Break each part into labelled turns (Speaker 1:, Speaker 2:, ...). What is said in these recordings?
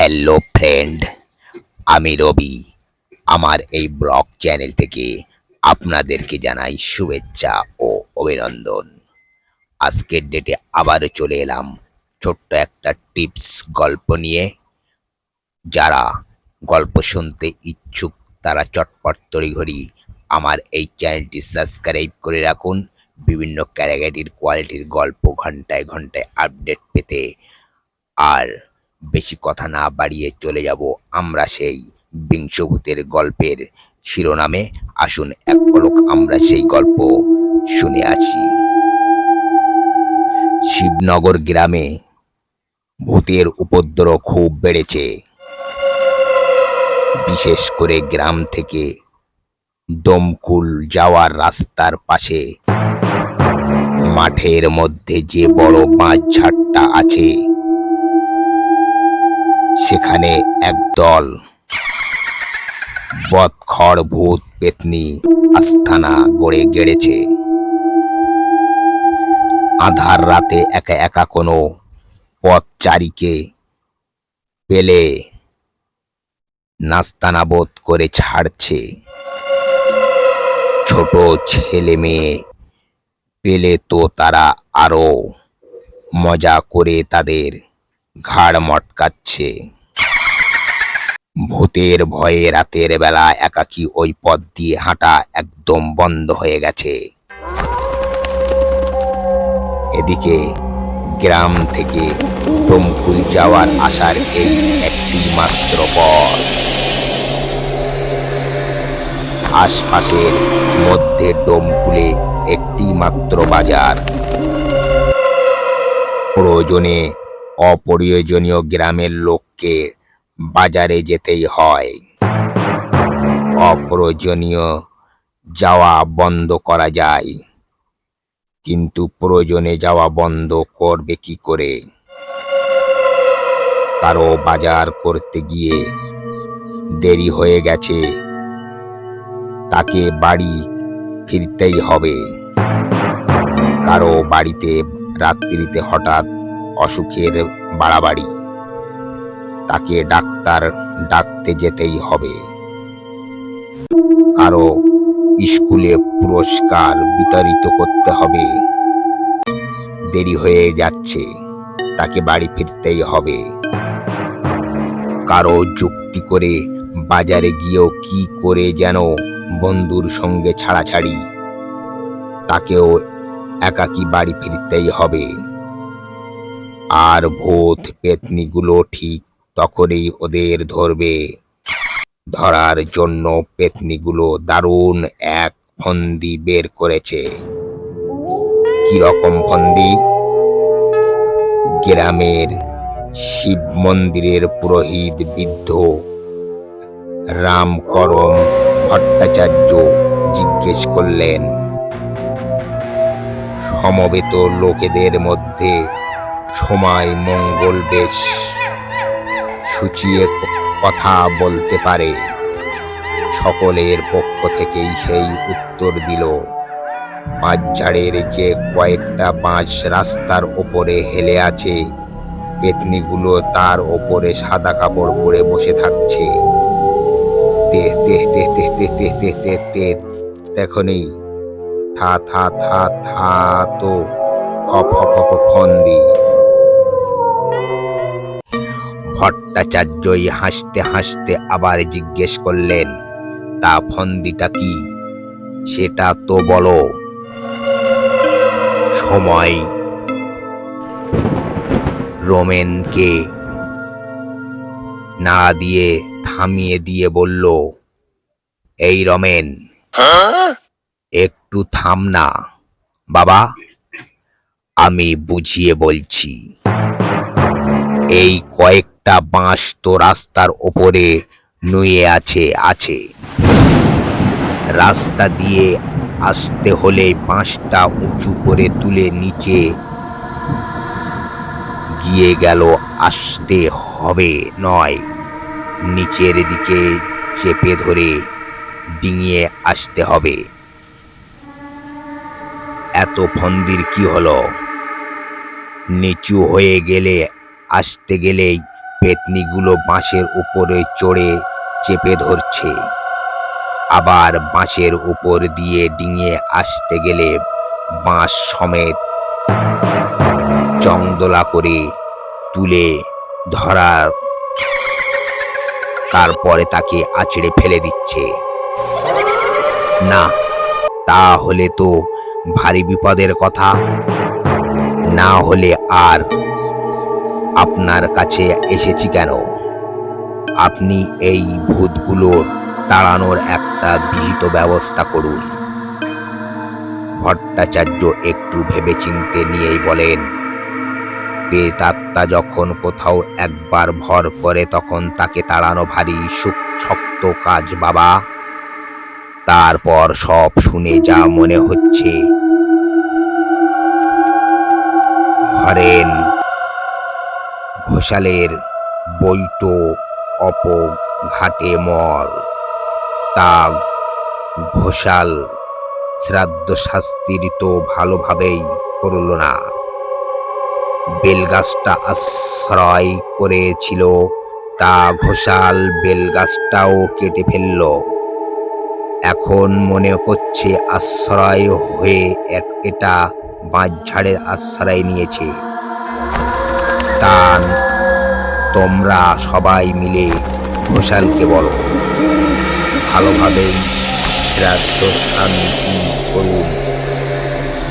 Speaker 1: Hello friend, আমি রবি। আমার এই ব্লগ চ্যানেল থেকে আপনাদেরকে জানাই শুভেচ্ছা ও অভিনন্দন। আজকের ডেটে আবারও চলে এলাম ছোট্ট একটা টিপস গল্প নিয়ে। যারা গল্প শুনতে ইচ্ছুক তারা চটপট তড়িঘড়ি আমার এই চ্যানেলটি সাবস্ক্রাইব করে রাখুন। বিভিন্ন ক্যাটাগরির কোয়ালিটির গল্প ঘন্টায় ঘন্টায় আপডেট পেতে। আর বেশি কথা না বাড়িয়ে চলে যাব আমরা সেই বিংশভূতের গল্পের শিরোনামে। আসুন এক পলক আমরা সেই গল্প শুনে আসি। শিবনগর গ্রামে ভূতের উপদ্রব খুব বেড়েছে। বিশেষ করে গ্রাম থেকে ডোমকুল যাওয়ার রাস্তার পাশে মাঠের মধ্যে যে বড় বাঁশঝাড়টা আছে, সেখানে একদল বদখড় ভূত পেতনি আস্তানা গড়ে গেড়েছে। আঁধার রাতে একা একা কোনো পথচারীকে পেলে নাস্তানাবোধ করে ছাড়ছে। ছোট ছেলে মেয়ে পেলে তো তারা আরো মজা করে তাদের ঘাড় মটকাচ্ছে। ভূতের ভয়ে রাতের বেলা একাকী ওই পথ দিয়ে হাঁটা একদম বন্ধ হয়ে গেছে। এদিকে গ্রাম থেকে ডোমকুল যাওয়ার আসার এই একটি মাত্র পথ। আশপাশের মধ্যে ডোমকুলে একটি মাত্র বাজার। প্রয়োজনে অপ্রয়োজনীয় গ্রামের লোককে বাজারে যেতেই হয়। অপ্রয়োজনীয় যাওয়া বন্ধ করা যায়, কিন্তু প্রয়োজনে যাওয়া বন্ধ করবে কি করে? কারো বাজার করতে গিয়ে দেরি হয়ে গেছে, তাকে বাড়ি ফিরতেই হবে। কারো বাড়িতে রাত্রিতে হঠাৎ অসুখের বাড়াবাড়ি, তাকে ডাক্তার ডাকতে যেতেই হবে। কারো স্কুলে পুরস্কার বিতরিত করতে হবে, দেরি হয়ে যাচ্ছে, তাকে বাড়ি ফিরতেই হবে। কারো যুক্তি করে বাজারে গিয়েও কি করে যেন বন্ধুর সঙ্গে ছাড়াছাড়ি, তাকেও একাকী বাড়ি ফিরতেই হবে। আর ভূত পেতনিগুলো ঠিক তখনই ওদের ধরবে। ধরার জন্য পেতনিগুলো দারুণ এক ফন্দি বের করেছে। কিরকম ফন্দি? গ্রামের শিব মন্দিরের পুরোহিত বৃদ্ধ রামকরম ভট্টাচার্য জিজ্ঞেস করলেন, সমবেত লোকেদের মধ্যে সময় মঙ্গল বেশ সুচিয়ে কথা বলতে পারে? সকলের পক্ষ থেকেই সেই উত্তর দিল, বাঁশঝাড়ের যে কয়েকটা বাঁশ রাস্তার ওপরে হেলে আছে, পেতনিগুলো তার ওপরে সাদা কাপড় পরে বসে থাকছে। দেখনি? থা থা থা থা তো ফন্দি। ভট্টাচার্যই হাসতে হাসতে আবার জিজ্ঞেস করলেন, তা ফন্দিটা কি, সেটা তো বলো। সময় রোমেনকে না দিয়ে থামিয়ে দিয়ে বলল, এই রমেন, একটু থাম না বাবা, আমি বুঝিয়ে বলছি। এই কয়েকটা বাঁশ তো রাস্তার ওপরে নুয়ে আছে। রাস্তা দিয়ে আসতে হলে বাঁশটা উঁচু করে তুলে নিচে গিয়ে গেল আসতে হবে, নয় নিচের দিকে চেপে ধরে ডিঙিয়ে আসতে হবে। এত ফন্দির কি হলো? নিচু হয়ে গেলে আসতে গেলেই পেতনিগুলো বাঁশের উপরে চড়ে চেপে ধরছে। আবার বাঁশের উপর দিয়ে ডিঙিয়ে আসতে গেলে বাঁশ সমেত চংদোলা করে তুলে ধরার, তারপরে তাকে আছড়ে ফেলে দিচ্ছে। না, তাহলে তো ভারী বিপদের কথা। না হলে আর আপনার কাছে এসেছি কেন? আপনি এই ভূতগুলোর তাড়ানোর একটা বিহিত ব্যবস্থা করুন। ভট্টাচার্য একটু ভেবেচিন্তে নিয়েই বলেন, প্রেতাত্মা যখন কোথাও একবার ভর করে তখন তাকে তাড়ানো ভারী শক্ত কাজ বাবা। তারপর সব শুনে যা মনে হচ্ছে, হরেন ঘোষালের বৈটো অপঘাটে মর, তা ঘোষাল শ্রাদ্ধ শাস্তির তো ভালোভাবেই করল না। বেলগাছটা আশ্রয় করেছিল, তা ঘোষাল বেলগাছটাও কেটে ফেলল। এখন মনে করছে আশ্রয় হয়ে এটা বাঁশঝাড়ের আশ্রয় নিয়েছে। তা তোমরা সবাই মিলে ঘোষালকে বলো ভালোভাবেই শ্রাদ্ধ শান্তি করুন,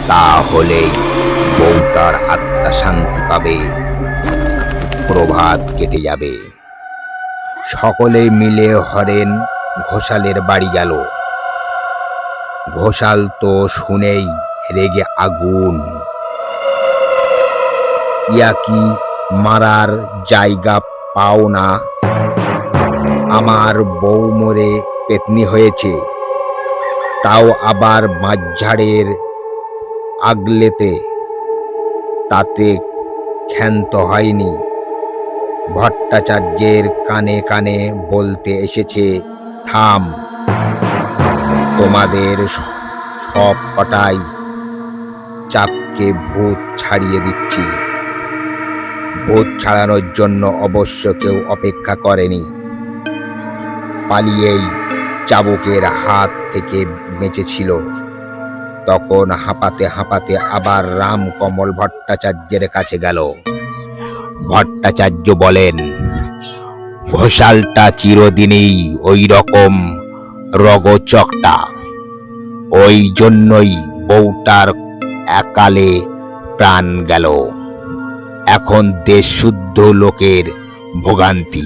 Speaker 1: তাহলেই বউটার আত্মা শান্তি পাবে, প্রভাত কেটে যাবে। সকলে মিলে হরেন ঘোষালের বাড়ি গেল। ঘোষাল তো শুনেই রেগে আগুন। ইয়া কি মারার জায়গা পাও না? আমার বউ মরে পেতনি হয়েছে, তাও আবার বাঁশঝাড়ের আগলেতে, তাতে ক্ষান্ত হয়নি। ভট্টাচার্যের কানে কানে বলতে এসেছে, থাম, তোমাদের সব কটাই চাপকে ভূত ছাড়িয়ে দিচ্ছি। ভূত ছাড়ানোর জন্য অবশ্য কেউ অপেক্ষা করেনি, পালিয়েই চাবুকের হাত থেকে বেঁচেছিল। তখন হাঁপাতে হাঁপাতে আবার রামকমল ভট্টাচার্যের কাছে গেল। ভট্টাচার্য বলেন, ঘোষালটা চিরদিনই ওই রকম রগচকটা, ওই জন্যই বউটার একালে প্রাণ গেল। এখন দেশ শুদ্ধ লোকের ভোগান্তি,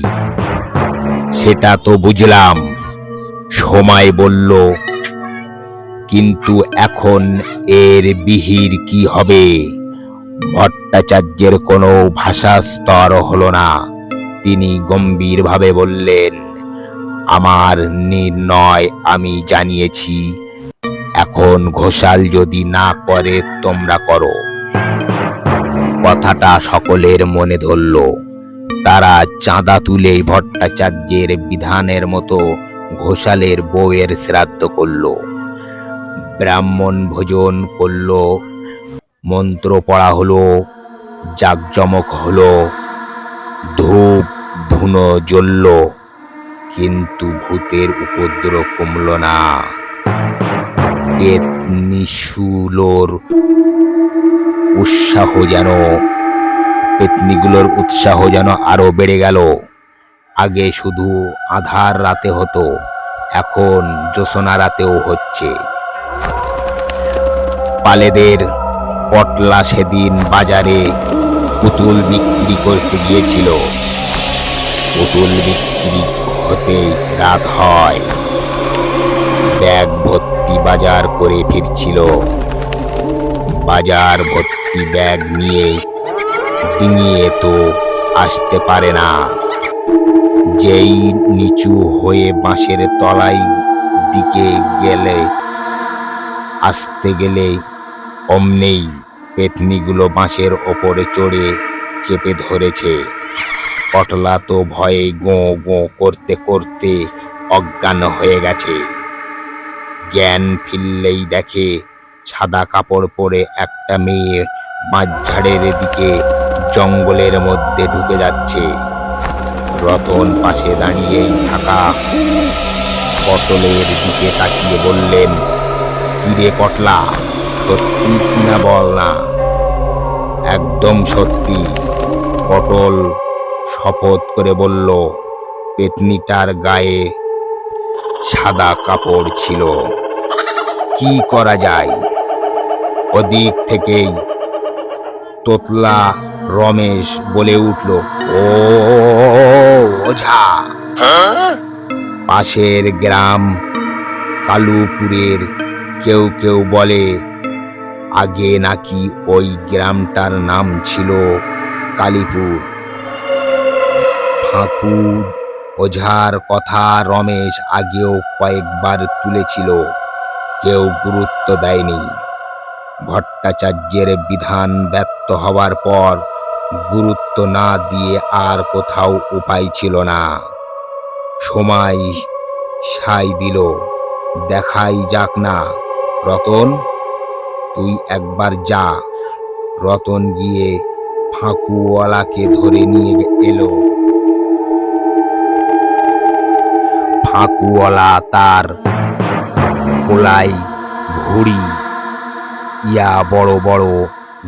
Speaker 1: সেটা তো বুঝলাম, সময় বলল, কিন্তু এখন এর বিহির কি হবে? ভট্টাচার্যের কোনো ভাষাস্তর হলো না। তিনি গম্ভীরভাবে বললেন, আমার নির্ণয় আমি জানিয়েছি, এখন ঘোষাল যদি না করে তোমরা করো। কথাটা সকলের মনে ধরল। তারা চাঁদা তুলেই ভট্টাচার্যের বিধানের মতো ঘোষালের বউয়ের শ্রাদ্ধ করল। ব্রাহ্মণ ভোজন করল, মন্ত্র পড়া হলো, জাঁকজমক হলো, ধূপ ধুনো জ্বলল, কিন্তু ভূতের উপদ্রব কমল না। পেতনিগুলোর উৎসাহ যেন আরো বেড়ে গেল। আগে শুধু আধার রাতে হতো, এখন জ্যোৎস্না রাতেও হচ্ছে। পালেদের পটলা সেদিন বাজারে পুতুল বিক্রি করতে গিয়েছিল। পুতুল বিক্রি হতেই রাত হয়। ব্যাগ ভর্তি বাজার করে ফিরছিল। বাজার ভর্তি ব্যাগ নিয়ে ডিঙিয়ে তো আসতে পারে না। যেই নিচু হয়ে বাঁশের তলায় দিকে আসতে গেলে অমনেই পেতনিগুলো বাঁশের ওপরে চড়ে চেপে ধরেছে। পটলা তো ভয়ে গোঁ গোঁ করতে করতে অজ্ঞান হয়ে গেছে। জ্ঞান ফিরলেই দেখে সাদা কাপড় পরে একটা মেয়ে বাঁশঝাড়ের দিকে জঙ্গলের মধ্যে ঢুকে যাচ্ছে। রতন পাশে দাঁড়িয়েই থাকা পটলের দিকে তাকিয়ে বললেন, কিরে পটলা, সত্যি কিনা বল না। একদম সত্যি, পটল শপথ করে বলল। পেতনিটার গায়ে সাদা কাপড় ছিল। কি করা যায়? ওদিক থেকেই তোতলা রমেশ বলে উঠল, ও ওঝা। পাশের গ্রাম কালুপুরের কেউ কেউ বলে আগে নাকি ওই গ্রামটার নাম ছিল কালীপুর। ফাঁকু ওঝার কথা রমেশ আগেও কয়েকবার তুলেছিল, কেউ গুরুত্ব দেয়নি। ভট্টাচার্যের বিধান ব্যর্থ হওয়ার পর গুরুত্ব না দিয়ে আর কোথাও উপায় ছিল না। সময় সায় দিল, দেখাই যাক না। রতন, তুই একবার যা। রতন গিয়ে ফাঁকুওয়ালাকে ধরে নিয়ে এলো। ফাঁকুওয়ালা তার কোলাই ঘুড়ি, ইয়া বড় বড়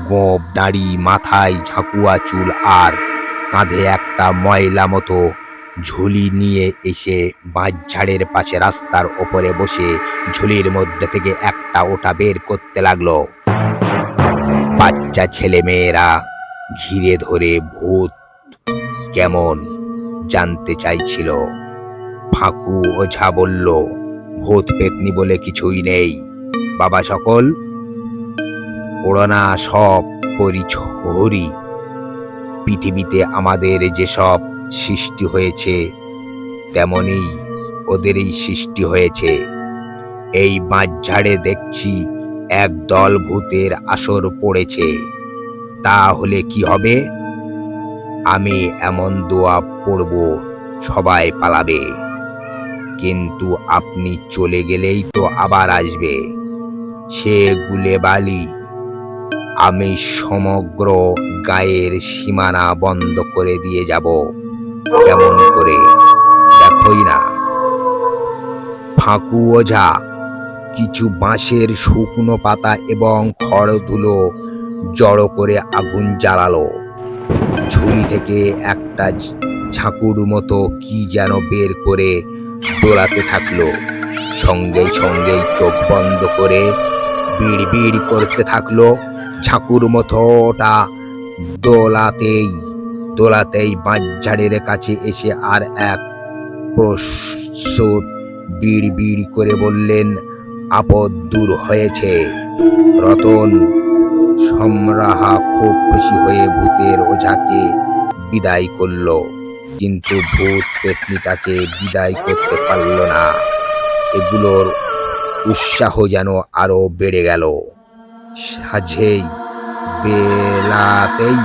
Speaker 1: গোঁফ দাড়ি, মাথায় ঝাঁকুয়া চুল আর কাঁধে একটা ময়লা মতো ঝুলি নিয়ে এসে বাঁশঝাড়ের পাশে রাস্তার ওপরে বসে ঝুলির মধ্যে থেকে একটা ওটা বের করতে লাগলো। বাচ্চা ছেলে মেয়েরা ঘিরে ধরে ভূত কেমন জানতে চাইছিল। ফাঁকু ওঝা বলল, ভূত পেতনি বলে কিছুই নেই বাবা সকল, ওড়না সব পরিছরি। পৃথিবীতে আমাদের যেসব সৃষ্টি হয়েছে তেমনি ওদেরই সৃষ্টি হয়েছে। এই বাঁশঝাড়ে দেখছি একদল ভূতের আসর পড়েছে, তাহলে কি হবে? আমি এমন দোয়া পড়ব সবাই পালাবে, কিন্তু আপনি চলে গেলেই তো আবার আসবে সে গুলেবালি। আমি সমগ্র গায়ের সীমানা বন্ধ করে দিয়ে যাব। কেমন করে দেখোই না। ফাঁকু ওঝা কিছু বাঁশের শুকনো পাতা এবং খড় ধুলো জড়ো করে আগুন জ্বালালো। ঝুলি থেকে একটা ঝাঁকুর মতো কি যেন বের করে দোলাতে থাকলো। সঙ্গেই সঙ্গেই চোখ বন্ধ করে বিড় বিড় করতে থাকলো। ঝাঁকুর মতোটা দোলাতেই দোলাতেই বাঁশঝাড়ের কাছে এসে আর এক প্রস্তুত বিড় বিড় করে বললেন, আপদ দূর হয়েছে। রতন সম্রাহা খুব খুশি হয়ে ভূতের ওঝাকে বিদায় করল, কিন্তু ভূত পেতনিটাকে বিদায় করতে পারল না। এগুলোর উৎসাহ যেন আরো বেড়ে গেল। সাঝেই বেলাতেই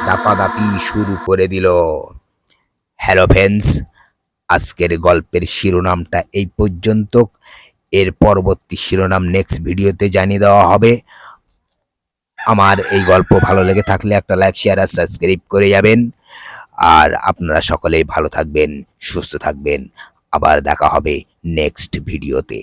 Speaker 1: দাপাদাপি শুরু করে দিল। হ্যালো ফ্রেন্ডস, আজকের গল্পের শিরোনামটা এই পর্যন্ত। এর পরবর্তী শিরোনাম নেক্সট ভিডিওতে জানিয়ে দেওয়া হবে। আমার এই গল্প ভালো লেগে থাকলে একটা লাইক, শেয়ার আর সাবস্ক্রাইব করে যাবেন। আর আপনারা সকলেই ভালো থাকবেন, সুস্থ থাকবেন। আবার দেখা হবে নেক্সট ভিডিওতে।